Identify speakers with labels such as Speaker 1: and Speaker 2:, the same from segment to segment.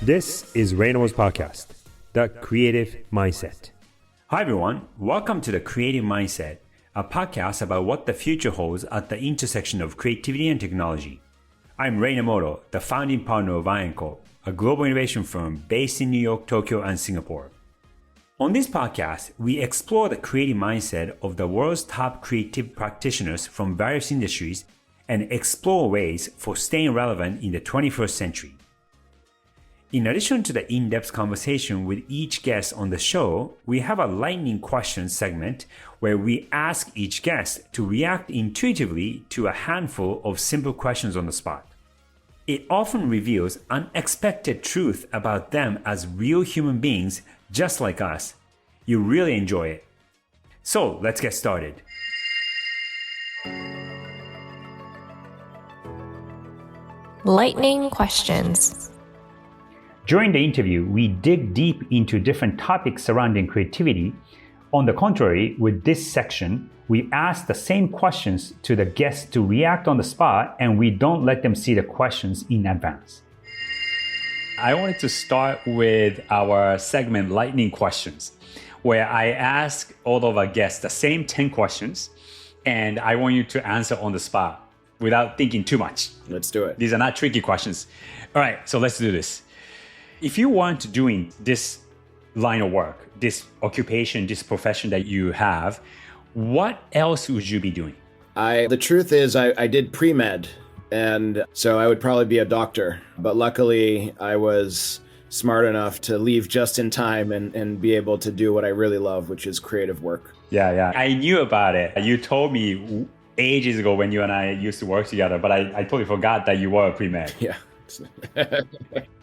Speaker 1: This is Reynolds Podcast, The Creative Mindset. Hi everyone, welcome to The Creative Mindset, a podcast about what the future holds at the intersection of creativity and technology. I'm Rei Namoto, the founding partner of IANCO, a global innovation firm based in New York, Tokyo, and Singapore. On this podcast, we explore the creative mindset of the world's top creative practitioners from various industries and explore ways for staying relevant in the 21st century. In addition to the in-depth conversation with each guest on the show, we have a lightning questions segment where we ask each guest to react intuitively to a handful of simple questions on the spot. It often reveals unexpected truth about them as real human beings just like us. You really enjoy it. So let's get started.
Speaker 2: Lightning questions.
Speaker 1: During the interview, we dig deep into different topics surrounding creativity. On the contrary, with this section, we ask the same questions to the guests to react on the spot, and we don't let them see the questions in advance. I wanted to start with our segment Lightning Questions, where I ask all of our guests the same 10 questions, and I want you to answer on the spot without thinking too much.
Speaker 3: Let's do it.
Speaker 1: These are not tricky questions. All right, so let's do this. If you weren't doing this line of work, this occupation, this profession that you have, what else would you be doing?
Speaker 3: The truth is I did pre-med, and so I would probably be a doctor. But luckily, I was smart enough to leave just in time and be able to do what I really love, which is creative work. Yeah.
Speaker 1: I knew about it. You told me ages ago when you and I used to work together, but I totally forgot that you were a pre-med.
Speaker 3: Yeah.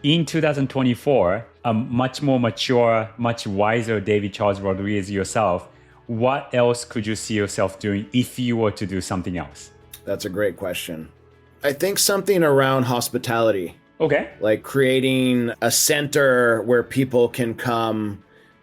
Speaker 1: In 2024, a much more mature, much wiser David Charles Rodrigues yourself, what else could you see yourself doing if you were to do something else?
Speaker 3: That's a great question. I think something around hospitality.
Speaker 1: Okay.
Speaker 3: Like creating a center where people can come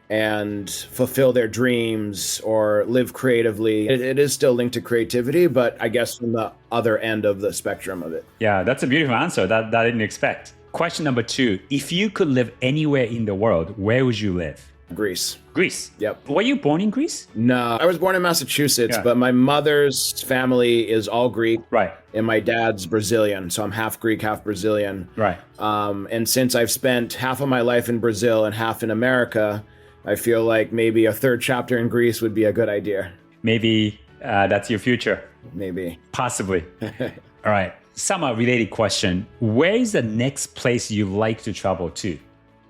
Speaker 3: and fulfill their dreams or live creatively. It is still linked to creativity, but I guess from the other end of the spectrum of it.
Speaker 1: Yeah, that's a beautiful answer that I didn't expect. Question number 2, if you could live anywhere in the world, where would you live?
Speaker 3: Greece.
Speaker 1: Greece?
Speaker 3: Yep.
Speaker 1: Were you born in Greece?
Speaker 3: No, I was born in Massachusetts, but my mother's family is all Greek.
Speaker 1: Right.
Speaker 3: And my dad's Brazilian, so I'm half Greek, half Brazilian.
Speaker 1: Right.
Speaker 3: And since I've spent half of my life in Brazil and half in America, I feel like maybe a third chapter in Greece would be a good idea.
Speaker 1: Maybe that's your future.
Speaker 3: Maybe.
Speaker 1: Possibly. All right. Somewhat related question. Where is the next place you like to travel to?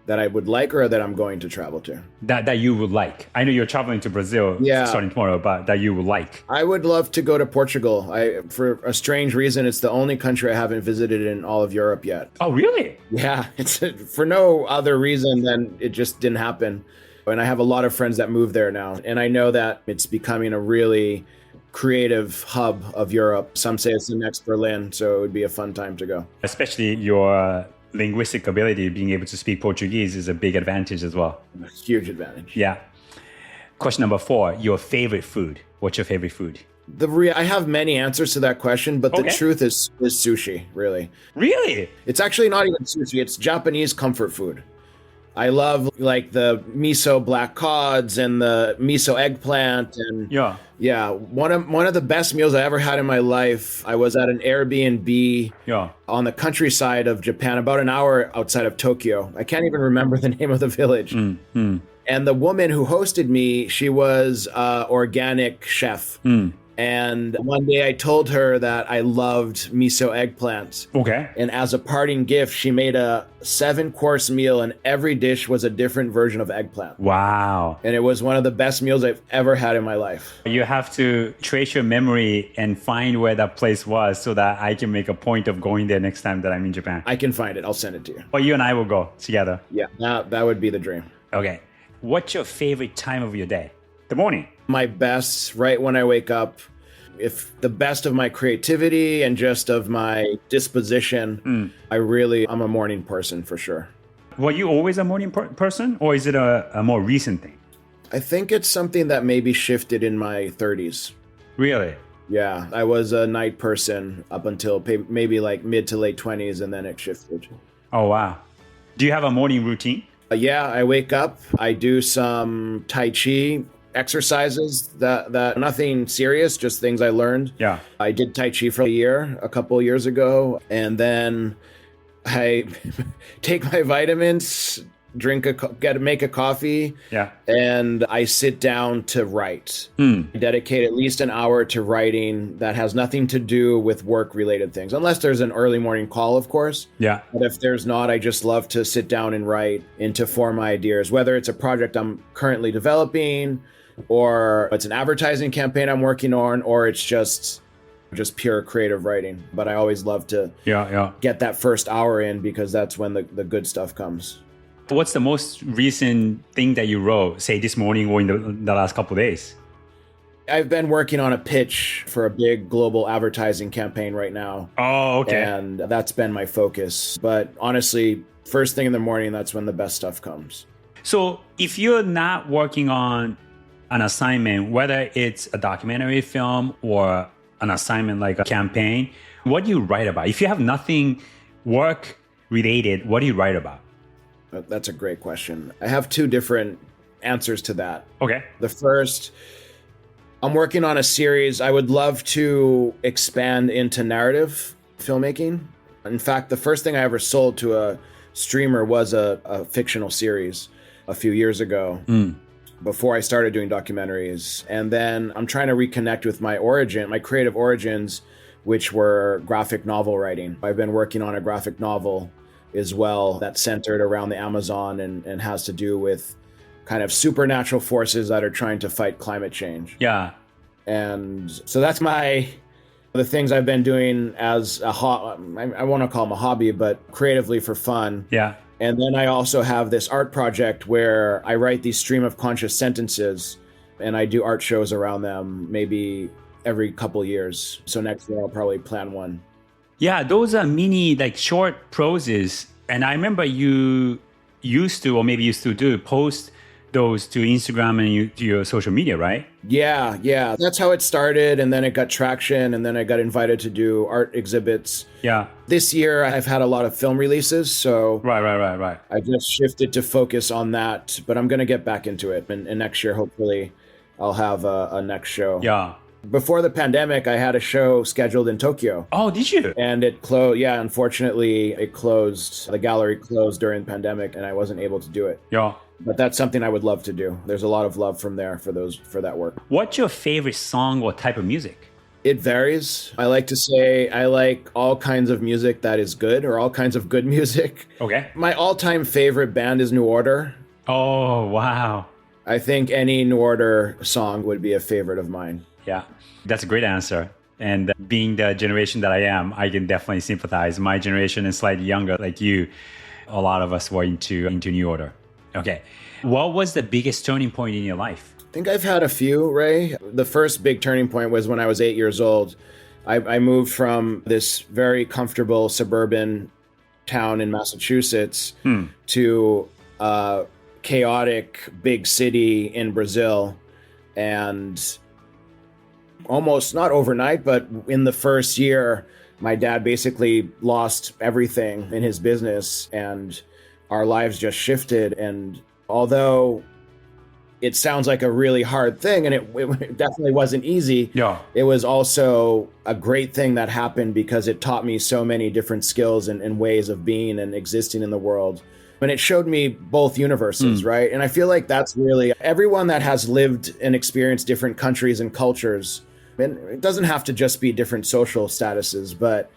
Speaker 3: That I would like or that I'm going to travel to?
Speaker 1: That you would like. I know you're traveling to Brazil starting tomorrow, but that you would like.
Speaker 3: I would love to go to Portugal. For a strange reason, it's the only country I haven't visited in all of Europe yet.
Speaker 1: Oh, really?
Speaker 3: Yeah. It's for no other reason than it just didn't happen. And I have a lot of friends that move there now. And I know that it's becoming a really creative hub of Europe. Some say it's the next Berlin, so it would be a fun time to go.
Speaker 1: Especially your linguistic ability, being able to speak Portuguese is a big advantage as well.
Speaker 3: A huge advantage.
Speaker 1: Yeah. Question number 4, your favorite food. What's your favorite food?
Speaker 3: I have many answers to that question, but the truth is sushi, really.
Speaker 1: Really?
Speaker 3: It's actually not even sushi. It's Japanese comfort food. I love like the miso black cods and the miso eggplant and one of the best meals I ever had in my life. I was at an Airbnb on the countryside of Japan, about an hour outside of Tokyo. I can't even remember the name of the village. And the woman who hosted me, she was an organic chef. And one day I told her that I loved miso eggplants.
Speaker 1: Okay.
Speaker 3: And as a parting gift, she made a 7-course meal and every dish was a different version of eggplant.
Speaker 1: Wow.
Speaker 3: And it was one of the best meals I've ever had in my life.
Speaker 1: You have to trace your memory and find where that place was so that I can make a point of going there next time that I'm in Japan.
Speaker 3: I can find it. I'll send it to you.
Speaker 1: Or you and I will go together.
Speaker 3: Yeah, that would be the dream.
Speaker 1: Okay. What's your favorite time of your day? The morning.
Speaker 3: My best, right when I wake up. If the best of my creativity and just of my disposition, I'm a morning person for sure.
Speaker 1: Were you always a morning person, or is it a more recent thing?
Speaker 3: I think it's something that maybe shifted in my 30s.
Speaker 1: Really?
Speaker 3: Yeah, I was a night person up until maybe like mid to late 20s, and then it shifted.
Speaker 1: Oh, wow. Do you have a morning routine?
Speaker 3: Yeah, I wake up, I do some Tai Chi exercises that nothing serious, just things I learned.
Speaker 1: Yeah.
Speaker 3: I did Tai Chi for a couple of years ago, and then I take my vitamins, make a coffee, and I sit down to write. I dedicate at least an hour to writing that has nothing to do with work-related things, unless there's an early morning call, of course.
Speaker 1: Yeah.
Speaker 3: But if there's not, I just love to sit down and write and to form ideas, whether it's a project I'm currently developing, or it's an advertising campaign I'm working on, or it's just pure creative writing. But I always love to get that first hour in, because that's when the good stuff comes.
Speaker 1: What's the most recent thing that you wrote, say this morning or in the last couple of days?
Speaker 3: I've been working on a pitch for a big global advertising campaign right now.
Speaker 1: Oh, okay.
Speaker 3: And that's been my focus. But honestly, first thing in the morning, that's when the best stuff comes.
Speaker 1: So if you're not working on an assignment, whether it's a documentary film or an assignment like a campaign, what do you write about? If you have nothing work related, what do you write about?
Speaker 3: That's a great question. I have two different answers to that.
Speaker 1: Okay.
Speaker 3: The first, I'm working on a series. I would love to expand into narrative filmmaking. In fact, the first thing I ever sold to a streamer was a fictional series a few years ago, before I started doing documentaries. And then I'm trying to reconnect with my creative origins, which were graphic novel writing. I've been working on a graphic novel as well that's centered around the Amazon and has to do with kind of supernatural forces that are trying to fight climate change.
Speaker 1: Yeah.
Speaker 3: And so that's the things I've been doing as I want to call them a hobby, but creatively for fun.
Speaker 1: Yeah.
Speaker 3: And then I also have this art project where I write these stream of conscious sentences, and I do art shows around them maybe every couple years. So next year I'll probably plan one.
Speaker 1: Yeah, those are mini, like short proses. And I remember you used to, or maybe you still do, post those to Instagram and to your social media, right?
Speaker 3: Yeah. That's how it started. And then it got traction. And then I got invited to do art exhibits.
Speaker 1: Yeah.
Speaker 3: This year I've had a lot of film releases. So
Speaker 1: Right.
Speaker 3: I just shifted to focus on that. But I'm going to get back into it. And next year, hopefully, I'll have a next show.
Speaker 1: Yeah.
Speaker 3: Before the pandemic, I had a show scheduled in Tokyo.
Speaker 1: Oh, did you?
Speaker 3: And it closed. Yeah, unfortunately, it closed. The gallery closed during the pandemic, and I wasn't able to do it.
Speaker 1: Yeah.
Speaker 3: But that's something I would love to do. There's a lot of love from there for that work.
Speaker 1: What's your favorite song or type of music?
Speaker 3: It varies. I like to say I like all kinds of music that is good, or all kinds of good music.
Speaker 1: Okay.
Speaker 3: My all-time favorite band is New Order.
Speaker 1: Oh, wow.
Speaker 3: I think any New Order song would be a favorite of mine.
Speaker 1: Yeah, that's a great answer. And being the generation that I am, I can definitely sympathize. My generation is slightly younger, like you. A lot of us were into New Order. Okay. What was the biggest turning point in your life?
Speaker 3: I think I've had a few, Ray. The first big turning point was when I was 8 years old. I moved from this very comfortable suburban town in Massachusetts to a chaotic big city in Brazil. And almost not overnight, but in the first year, my dad basically lost everything in his business, and our lives just shifted. And although it sounds like a really hard thing, and it definitely wasn't easy, it was also a great thing that happened, because it taught me so many different skills and ways of being and existing in the world. And it showed me both universes, right? And I feel like that's really everyone that has lived and experienced different countries and cultures. And it doesn't have to just be different social statuses, but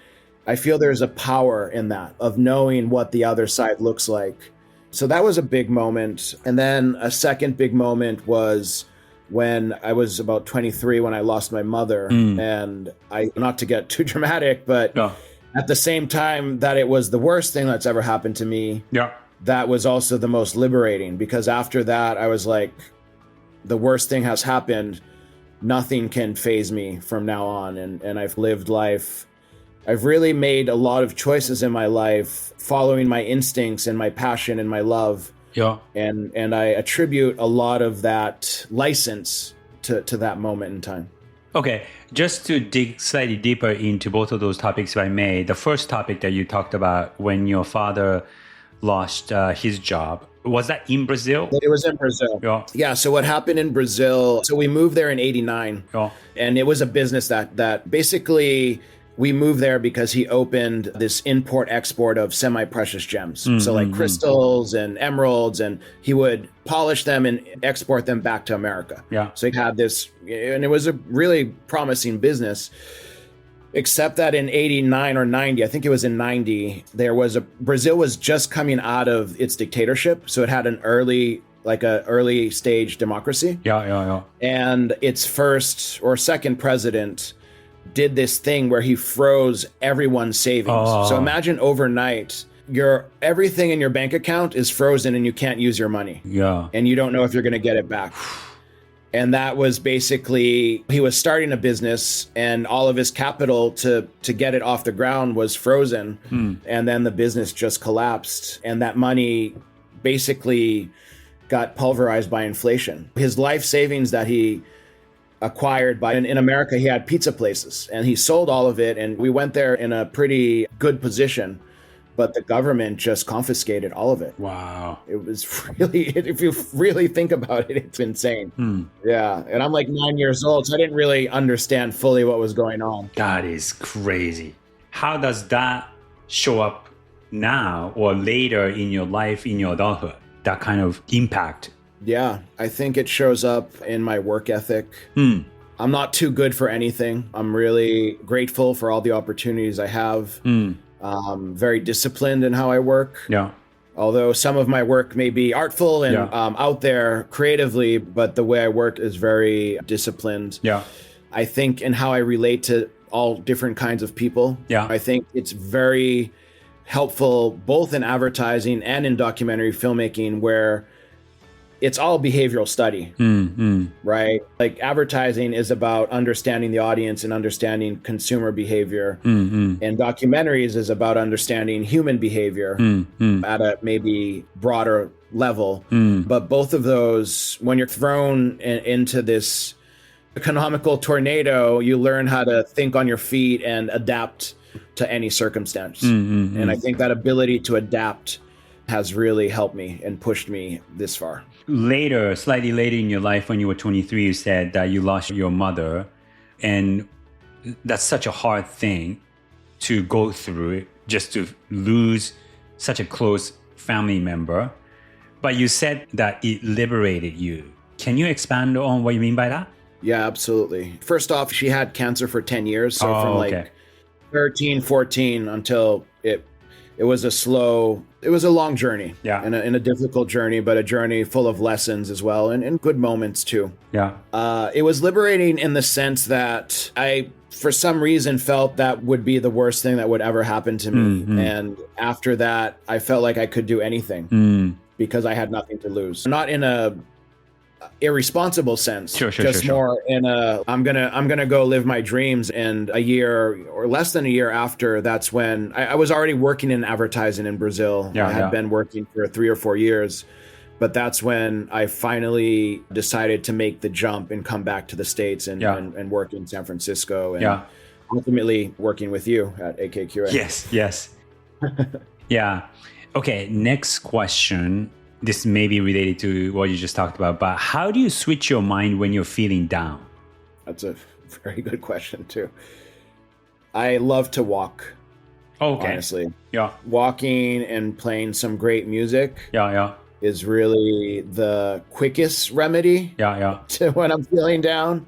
Speaker 3: I feel there's a power in that, of knowing what the other side looks like. So that was a big moment. And then a second big moment was when I was about 23, when I lost my mother. And not to get too dramatic, but at the same time that it was the worst thing that's ever happened to me, that was also the most liberating, because after that, I was like, the worst thing has happened. Nothing can faze me from now on. And I've lived life. I've really made a lot of choices in my life, following my instincts and my passion and my love.
Speaker 1: Yeah.
Speaker 3: And I attribute a lot of that license to that moment in time.
Speaker 1: Okay. Just to dig slightly deeper into both of those topics, if I may, the first topic that you talked about, when your father lost his job. Was that in Brazil?
Speaker 3: It was in Brazil. Yeah. So what happened in Brazil? So we moved there in '89, and it was a business that basically we moved there because he opened this import-export of semi-precious gems. So like crystals and emeralds, and he would polish them and export them back to America.
Speaker 1: Yeah.
Speaker 3: So he had this, and it was a really promising business. Except that in 89 or 90, I think it was in 90, Brazil was just coming out of its dictatorship. So it had an early stage democracy.
Speaker 1: Yeah.
Speaker 3: And its first or second president did this thing where he froze everyone's savings. So imagine overnight, everything in your bank account is frozen and you can't use your money.
Speaker 1: Yeah.
Speaker 3: And you don't know if you're going to get it back. And that was basically, he was starting a business and all of his capital to get it off the ground was frozen. And then the business just collapsed. And that money basically got pulverized by inflation. His life savings that he acquired in America, he had pizza places and he sold all of it. And we went there in a pretty good position. But the government just confiscated all of it.
Speaker 1: Wow.
Speaker 3: It was really, if you really think about it, it's insane. Yeah. And I'm like 9 years old, so I didn't really understand fully what was going on.
Speaker 1: That is crazy. How does that show up now or later in your life, in your adulthood? That kind of impact?
Speaker 3: Yeah. I think it shows up in my work ethic. I'm not too good for anything. I'm really grateful for all the opportunities I have. Very disciplined in how I work.
Speaker 1: Yeah.
Speaker 3: Although some of my work may be artful and out there creatively, but the way I work is very disciplined.
Speaker 1: Yeah.
Speaker 3: I think in how I relate to all different kinds of people.
Speaker 1: Yeah.
Speaker 3: I think it's very helpful both in advertising and in documentary filmmaking where it's all behavioral study, right? Like advertising is about understanding the audience and understanding consumer behavior. And documentaries is about understanding human behavior at a maybe broader level. But both of those, when you're thrown into this economical tornado, you learn how to think on your feet and adapt to any circumstance. And I think that ability to adapt has really helped me and pushed me this far.
Speaker 1: Slightly later in your life, when you were 23, you said that you lost your mother. And that's such a hard thing to go through, just to lose such a close family member. But you said that it liberated you. Can you expand on what you mean by that?
Speaker 3: Yeah, absolutely. First off, she had cancer for 10 years. So from like 13, 14 until it was a long journey. Yeah. And a difficult journey, but a journey full of lessons as well and good moments too.
Speaker 1: Yeah.
Speaker 3: It was liberating in the sense that I, for some reason, felt that would be the worst thing that would ever happen to me. And after that, I felt like I could do anything because I had nothing to lose. Not in a irresponsible sense, more in a I'm gonna go live my dreams. And a year or less than a year after, that's when I was already working in advertising in Brazil. I had been working for 3 or 4 years, but that's when I finally decided to make the jump and come back to the States and work in San Francisco and ultimately working with you at AKQA.
Speaker 1: Yes. Yeah. Okay, next question. This may be related to what you just talked about, but how do you switch your mind when you're feeling down?
Speaker 3: That's a very good question too. I love to walk. Honestly. Yeah. Walking and playing some great music. Is really the quickest remedy. To when I'm feeling down.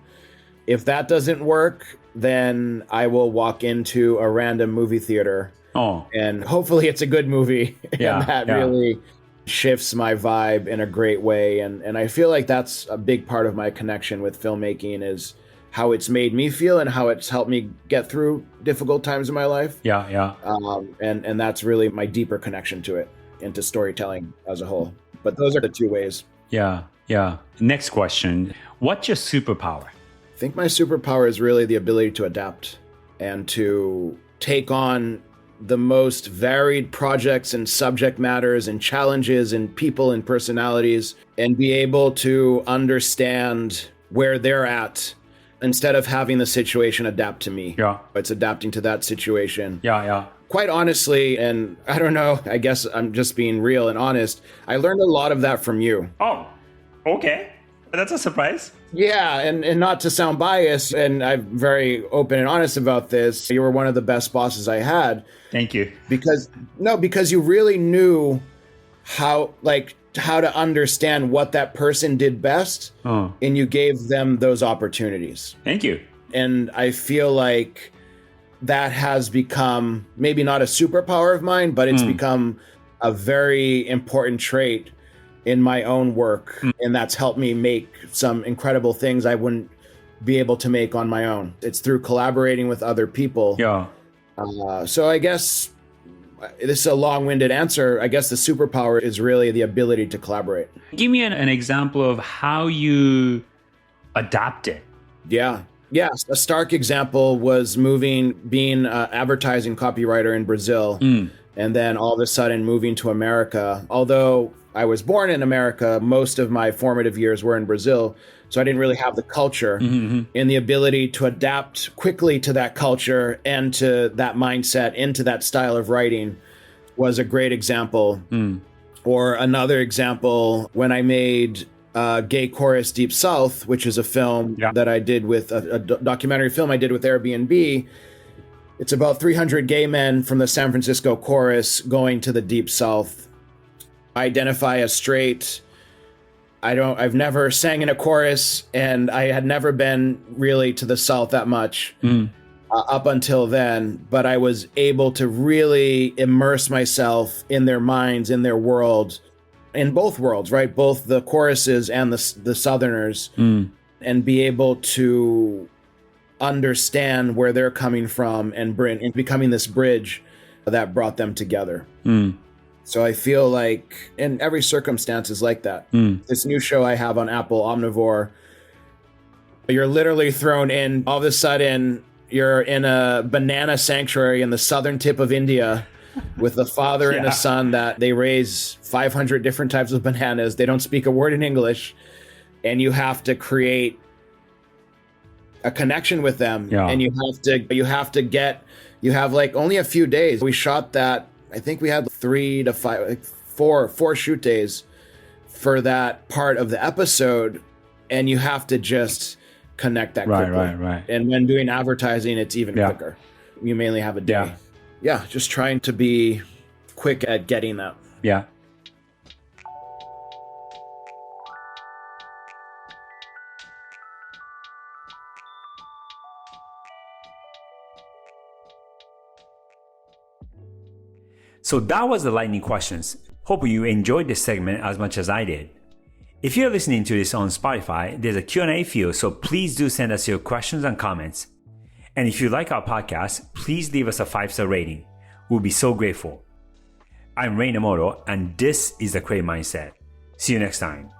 Speaker 3: If that doesn't work, then I will walk into a random movie theater. And hopefully it's a good movie. And that really shifts my vibe in a great way. And I feel like that's a big part of my connection with filmmaking is how it's made me feel and how it's helped me get through difficult times in my life. And that's really my deeper connection to it and to storytelling as a whole. But those are the two ways.
Speaker 1: Next question. What's your superpower?
Speaker 3: I think my superpower is really the ability to adapt and to take on the most varied projects and subject matters and challenges and people and personalities and be able to understand where they're at instead of having the situation adapt to me. It's adapting to that situation. quite honestly, and I don't know, I guess I'm just being real and honest, I learned a lot of that from you.
Speaker 1: Oh, okay. That's a surprise.
Speaker 3: Yeah, and not to sound biased, and I'm very open and honest about this, you were one of the best bosses I had.
Speaker 1: Thank you.
Speaker 3: Because you really knew how to understand what that person did best, and you gave them those opportunities.
Speaker 1: Thank you.
Speaker 3: And I feel like that has become maybe not a superpower of mine, but it's become a very important trait in my own work. And that's helped me make some incredible things I wouldn't be able to make on my own. It's through collaborating with other people.
Speaker 1: Yeah.
Speaker 3: So I guess this is a long-winded answer. I guess the superpower is really the ability to collaborate.
Speaker 1: Give me an example of how you adapt it.
Speaker 3: Yeah. Yes, a stark example was being an advertising copywriter in Brazil, and then all of a sudden moving to America. Although I was born in America, most of my formative years were in Brazil, so I didn't really have the culture and the ability to adapt quickly to that culture and to that mindset, into that style of writing was a great example. Or another example, when I made Gay Chorus Deep South, which is a film that I did with a documentary film I did with Airbnb. It's about 300 gay men from the San Francisco chorus going to the Deep South. I identify as straight. I've never sang in a chorus, and I had never been really to the South that much up until then, but I was able to really immerse myself in their minds, in their world, in both worlds, right? Both the choruses and the Southerners, and be able to understand where they're coming from and becoming this bridge that brought them together. So I feel like in every circumstance is like that. This new show I have on Apple, Omnivore, you're literally thrown in, all of a sudden you're in a banana sanctuary in the southern tip of India with a father and a son that they raise 500 different types of bananas. They don't speak a word in English, and you have to create a connection with them. And you have like only a few days. We shot that. I think we had 3 to 5, like four shoot days for that part of the episode, and you have to just connect that quickly.
Speaker 1: Right.
Speaker 3: And when doing advertising, it's even quicker. You mainly have a day. Yeah, just trying to be quick at getting that.
Speaker 1: Yeah. So that was the lightning questions. Hope you enjoyed this segment as much as I did. If you're listening to this on Spotify, there's a Q&A field, so please do send us your questions and comments. And if you like our podcast, please leave us a 5-star rating. We'll be so grateful. I'm Rei Namoto, and this is The Creative Mindset. See you next time.